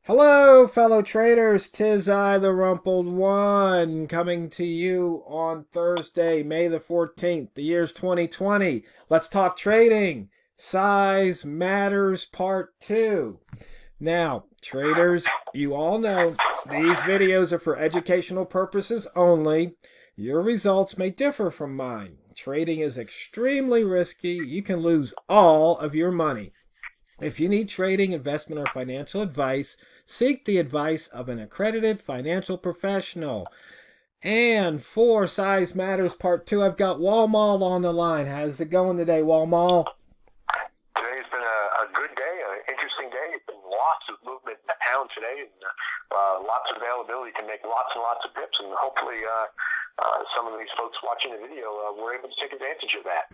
Hello, fellow traders. 'Tis I, the Rumpled One, coming to you on Thursday, May the 14th. The year's 2020. Let's talk trading. Size Matters Part 2. Now, traders, you all know these videos are for educational purposes only. Your results may differ from mine. Trading is extremely risky. You can lose all of your money. If you need trading, investment, or financial advice, seek the advice of an accredited financial professional. And for Size Matters Part 2, I've got Walmal on the line. How's it going today, Walmal? Today's been a good day, an interesting day. It's been lots of movement in the pound today, and lots of availability to make lots and lots of pips, and hopefully some of these folks watching the video were able to take advantage of that.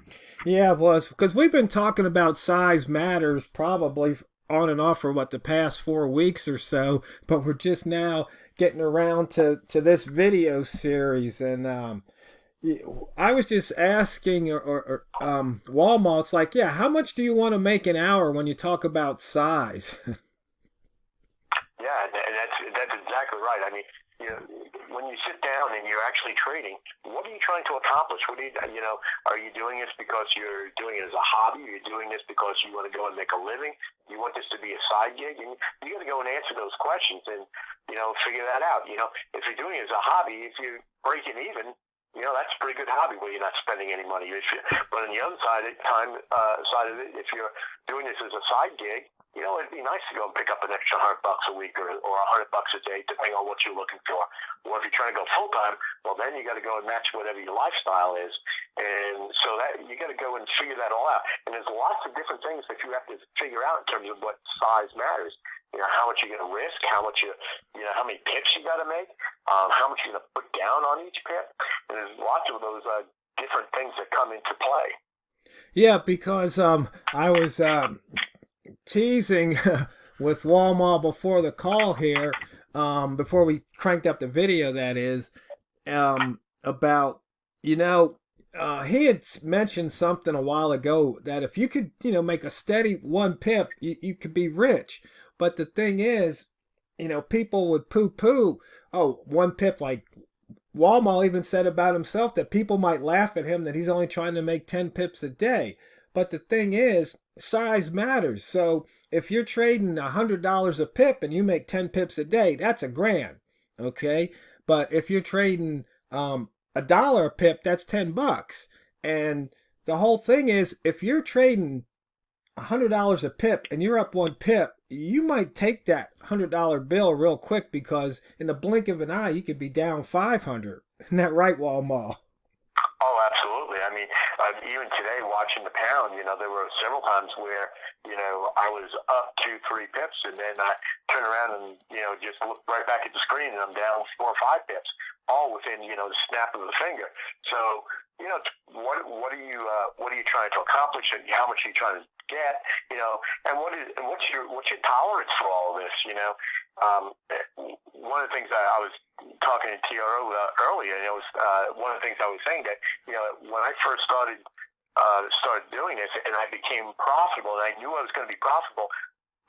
Yeah, it was because we've been talking about size matters probably on and off for the past 4 weeks or so, but we're just now getting around to this video series. And I was just asking, Walmart, it's like, yeah, how much do you want to make an hour when you talk about size? Yeah, and that's exactly right. I mean, when you sit down and you're actually trading, what are you trying to accomplish? What do are you doing this because you're doing it as a hobby? Are you doing this because you want to go and make a living? You want this to be a side gig? And you got to go and answer those questions and, figure that out. If you're doing it as a hobby, if you're breaking even, that's a pretty good hobby where you're not spending any money. But on the other side of it, if you're doing this as a side gig, it'd be nice to go and pick up an extra $100 a week or $100 a day, depending on what you're looking for. Or if you're trying to go full time, well, then you got to go and match whatever your lifestyle is. And so that you got to go and figure that all out. And there's lots of different things that you have to figure out in terms of what size matters. How much you're going to risk, how many pips you got to make, how much you're going to put down on each pip. And there's lots of those different things that come into play. Yeah, because I was teasing with Walmart before the call here, before we cranked up the video, that is, about, he had mentioned something a while ago that if you could, make a steady 1 pip, you could be rich. But the thing is, people would poo-poo, oh, 1 pip, like Walmart even said about himself that people might laugh at him that he's only trying to make 10 pips a day. But the thing is, size matters. So if you're trading $100 a pip and you make 10 pips a day, that's a grand. Okay. But if you're trading $1 a pip, that's $10. And the whole thing is, if you're trading $100 a pip and you're up 1 pip, you might take that $100 bill real quick because in the blink of an eye, you could be down 500. Isn't that right, Walmart? Oh, absolutely. I mean, even today, watching the pound, there were several times where, I was up 2, 3 pips, and then I turn around and, just look right back at the screen, and I'm down 4 or 5 pips, all within, the snap of the finger. So, what are you trying to accomplish, and how much are you trying to get, and what's your tolerance for all of this, one of the things I was talking to TRO earlier, it was one of the things I was saying that, when I first started doing this and I became profitable and I knew I was going to be profitable,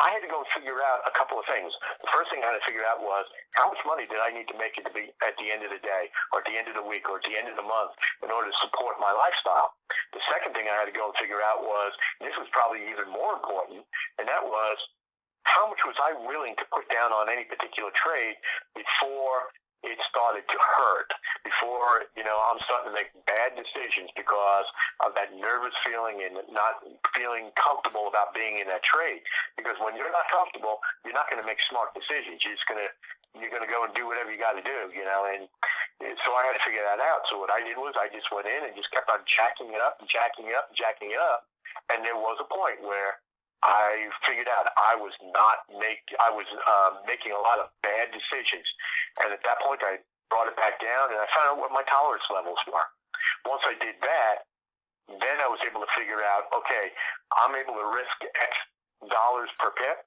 I had to go and figure out a couple of things. The first thing I had to figure out was how much money did I need to make at the end of the day or at the end of the week or at the end of the month in order to support my lifestyle. The second thing I had to go and figure out was, and this was probably even more important, and that was how much was I willing to put down on any particular trade before it started to hurt, before, I'm starting to make bad decisions because of that nervous feeling and not feeling comfortable about being in that trade. Because when you're not comfortable, you're not going to make smart decisions. You're going to go and do whatever you got to do, and so I had to figure that out. So what I did was I just went in and just kept on jacking it up and jacking it up and jacking it up. And there was a point where I figured out I was making a lot of bad decisions. And at that point, I brought it back down and I found out what my tolerance levels were. Once I did that, then I was able to figure out, okay, I'm able to risk X dollars per pip.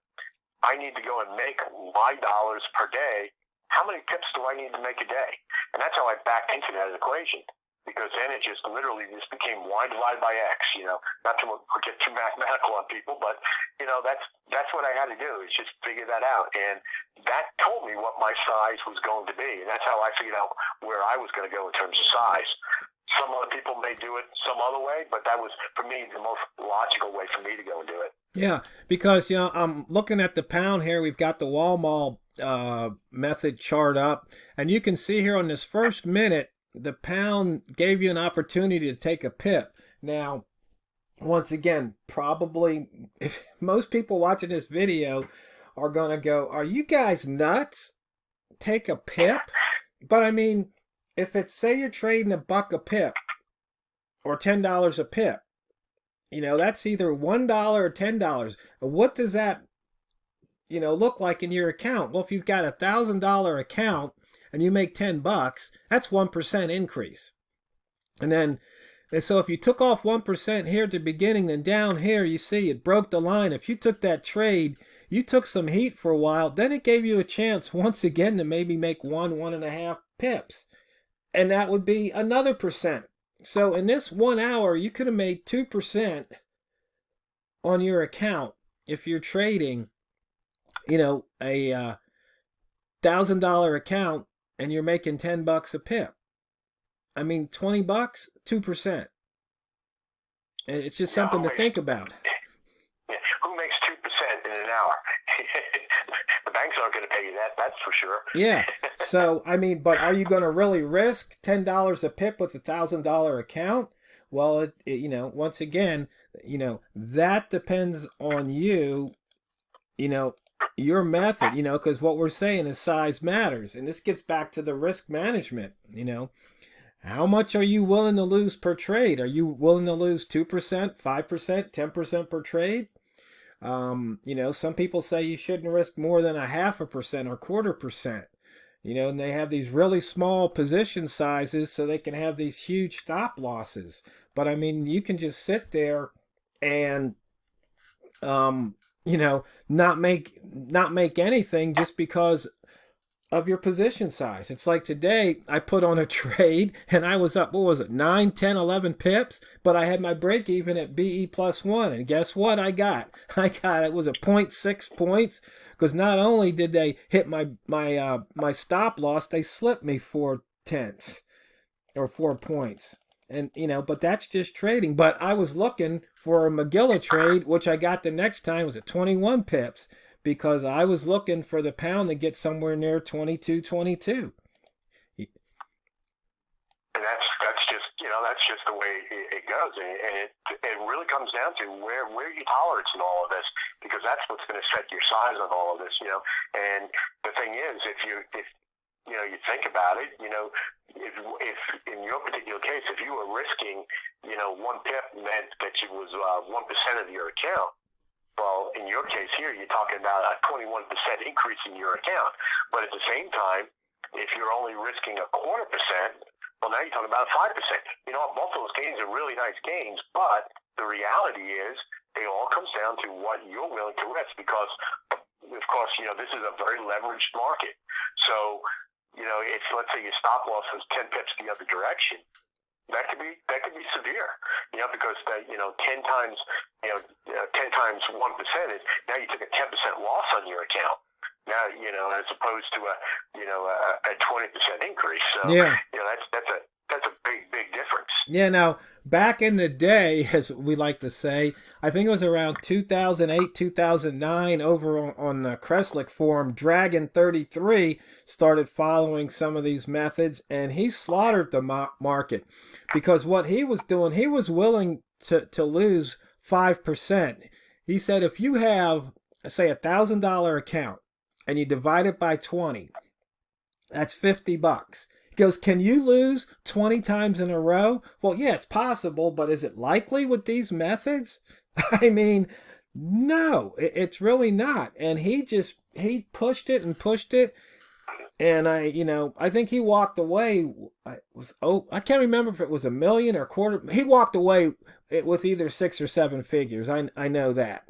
I need to go and make my dollars per day. How many pips do I need to make a day? And that's how I backed into that equation. Because then it just literally became y divided by x, not to get too mathematical on people, but, that's what I had to do is just figure that out. And, that told me what my size was going to be, and that's how I figured out where I was going to go in terms of size. Some other people may do it some other way, but that was, for me, the most logical way for me to go and do it. Yeah, because I'm looking at the pound here. We've got the Walmal method chart up, and you can see here on this first minute, the pound gave you an opportunity to take a pip. Now, once again, probably if most people watching this video are going to go, are you guys nuts? Take a pip? But I mean, if it's, say you're trading $1 a pip or $10 a pip, that's either $1 or $10. What does that, look like in your account? Well, if you've got $1,000 account and you make $10, that's 1% increase. And so if you took off 1% here at the beginning, then down here, you see it broke the line. If you took that trade, you took some heat for a while, then it gave you a chance once again to maybe make 1.5 pips. And that would be another percent. So in this 1 hour, you could have made 2% on your account if you're trading, a $1,000 account and you're making $10 a pip. I mean, $20, 2%. It's just something to think about. Who makes 2% in an hour? The banks aren't going to pay you that, that's for sure. Yeah. So, I mean, but are you going to really risk $10 a pip with a $1,000 account? Well, once again, that depends on you, your method, because what we're saying is size matters. And this gets back to the risk management, How much are you willing to lose per trade? Are you willing to lose 2%, 5%, 10% per trade? Some people say you shouldn't risk more than 0.5% or 0.25%. And they have these really small position sizes so they can have these huge stop losses. But I mean, you can just sit there and, not make anything just because of your position size. It's like today I put on a trade and I was up, 9, 10, 11 pips, but I had my break even at BE +1. And guess what I got? It was a 0.6 points, because not only did they hit my stop loss, they slipped me 4/10 or 4 points. And, but that's just trading. But I was looking for a Magilla trade, which I got the next time was at 21 pips. Because I was looking for the pound to get somewhere near 22.22. And that's just the way it goes, and it really comes down to where your tolerance in all of this, because that's what's going to set your size on all of this, And the thing is, if you think about it, if in your particular case, if you were risking, 1 pip meant that it was 1% of your account. Well, in your case here, you're talking about a 21% increase in your account. But at the same time, if you're only risking 0.25%, well, now you're talking about 5%. Both those gains are really nice gains, but the reality is it all comes down to what you're willing to risk, because, of course, this is a very leveraged market. So, if, let's say, your stop loss is 10 pips the other direction, that could be severe, because 10 times 1% is, now you took a 10% loss on your account. Now, as opposed to a 20% increase. So yeah, that's a big difference. Yeah. Now, back in the day, as we like to say, I think it was around 2008, 2009, over on the Kreslik forum, Dragon 33 started following some of these methods, and he slaughtered the market, because what he was doing, he was willing to lose 5%. He said, if you have, say, $1,000 account and you divide it by 20, that's $50. He goes, can you lose 20 times in a row? Well, yeah, it's possible, but is it likely with these methods? I mean, no, it's really not. And he pushed it and pushed it. And I think he walked away. I can't remember if it was $1 million or quarter. He walked away with either 6 or 7 figures. I know that.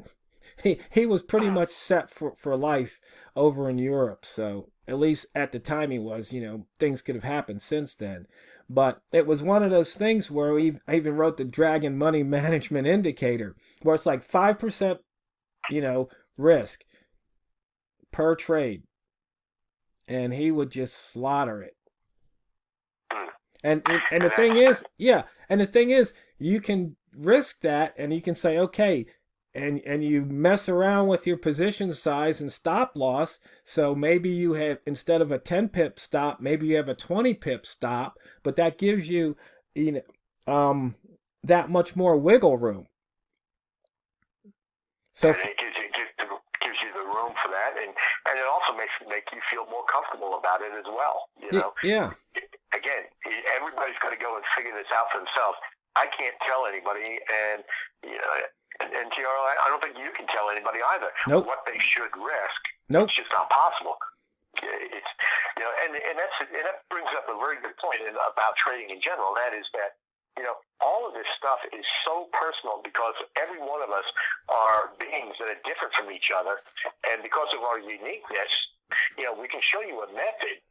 He was pretty much set for life over in Europe. So at least at the time he was, things could have happened since then. But it was one of those things where I even wrote the Dragon Money Management Indicator, where it's like 5%, risk per trade. and he would just slaughter it. Hmm. And the thing is, yeah, and the thing is, you can risk that, and you can say, okay, and you mess around with your position size and stop loss. So maybe you have, instead of a 10 pip stop, maybe you have a 20 pip stop, but that gives you, you that much more wiggle room. So and it gives you the room for that, and it also make you feel more comfortable about it as well. You know, yeah. Again, everybody's got to go and figure this out for themselves. I can't tell anybody, and you know, and TRO, I don't think you can tell anybody either what they should risk. It's just not possible. It's, you know, and that brings up a very good point about trading in general. That is that, you know, all of this stuff is so personal because every one of us are beings that are different from each other, and because of our uniqueness, you know, we can show you a method,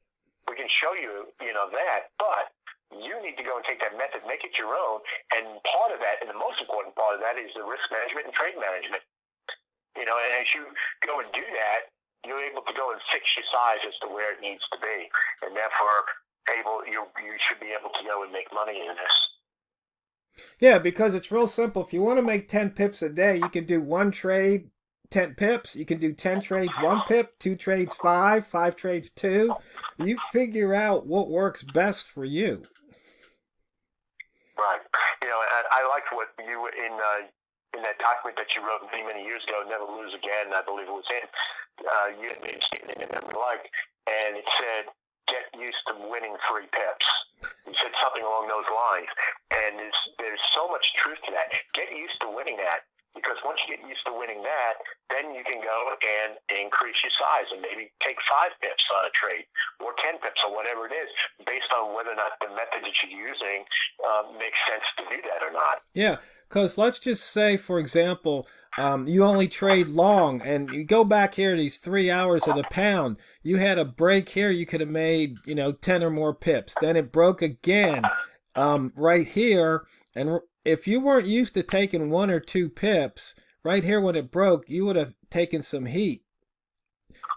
we can show you, you know, that, but you need to go and take that method, make it your own, and part of that, and the most important part of that, is the risk management and trade management. You know, and as you go and do that, you're able to go and fix your size as to where it needs to be, and therefore you should be able to go and make money in this. Yeah, because it's real simple. If you want to make 10 pips a day, you can do one trade, 10 pips. You can do 10 trades, 1 pip, 2 trades, 5 trades, 2. You figure out what works best for you. Right. You know, and I liked what you in that document that you wrote many years ago, "Never Lose Again," I believe it was in. You had made a statement in it, and it said, "Get used to winning 3 pips." You said something along those lines, and there's so much truth to that. Get used to winning that, because once you get used to winning that, then you can go and increase your size and maybe take 5 pips on a trade or 10 pips or whatever it is, based on whether or not the method that you're using makes sense to do that or not. Yeah, because let's just say, for example, you only trade long, and you go back here these 3 hours of the pound. You had a break here, you could have made, you know, 10 or more pips. Then it broke again right here, and if you weren't used to taking 1 or 2 pips, right here when it broke, you would have taken some heat.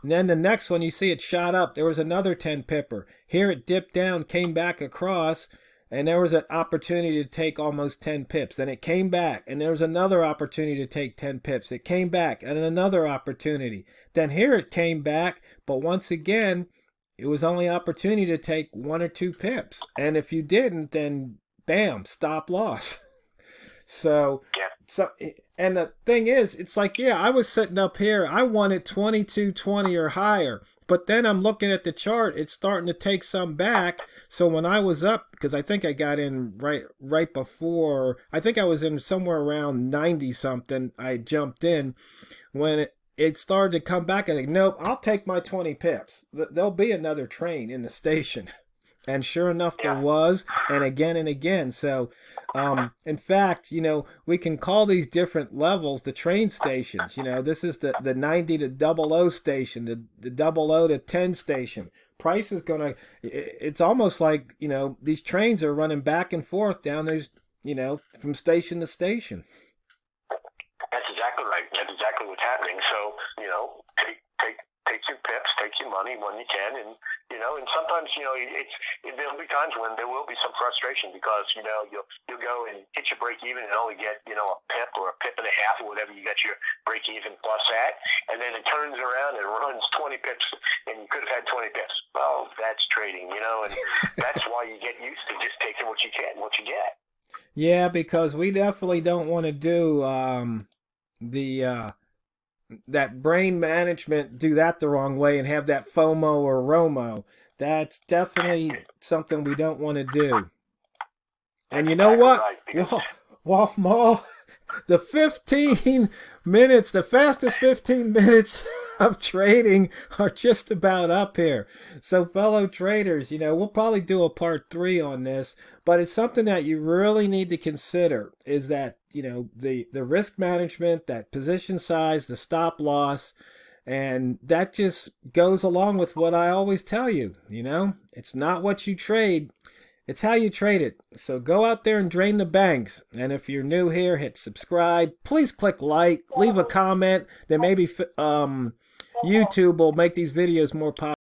And then the next one, you see it shot up. There was another 10 pipper. Here it dipped down, came back across, and there was an opportunity to take almost 10 pips. Then it came back, and there was another opportunity to take 10 pips. It came back, and another opportunity. Then here it came back, but once again, it was only opportunity to take 1 or 2 pips. And if you didn't, then bam, stop loss. So, and the thing is, it's like, yeah, I was sitting up here, I wanted 22.20 or higher, but then I'm looking at the chart, it's starting to take some back. So when I was up, because I think I got in right before, I think I was in somewhere around 90 something, I jumped in. When it started to come back, I think, nope, I'll take my 20 pips. There'll be another train in the station. And sure enough, there was, and again. So, in fact, you know, we can call these different levels the train stations. You know, this is the 90 to 00 station, the 00 to 10 station. Price is going to, it's almost like, you know, these trains are running back and forth down those, you know, from station to station. That's exactly right. That's exactly what's happening. So, you know, take your pips, take your money when you can, and you know, and sometimes, you know, there'll be times when there will be some frustration because, you know, you'll go and hit your break even and only get, you know, a pip or a pip and a half or whatever you got your break even plus at, and then it turns around and runs 20 pips, and you could have had 20 pips. Well, that's trading, you know, and that's why you get used to just taking what you can, what you get. Yeah, because we definitely don't want to do that brain management, do that the wrong way and have that FOMO or ROMO. That's definitely something we don't want to do. And you know what? Walmal, the 15 minutes, the fastest 15 minutes of trading are just about up here. So fellow traders, you know, we'll probably do a part 3 on this, but it's something that you really need to consider, is that, you know, the risk management, that position size, the stop loss, and that just goes along with what I always tell you. You know, it's not what you trade, it's how you trade it. So go out there and drain the banks. And if you're new here, hit subscribe. Please click like, leave a comment. Then maybe YouTube will make these videos more popular.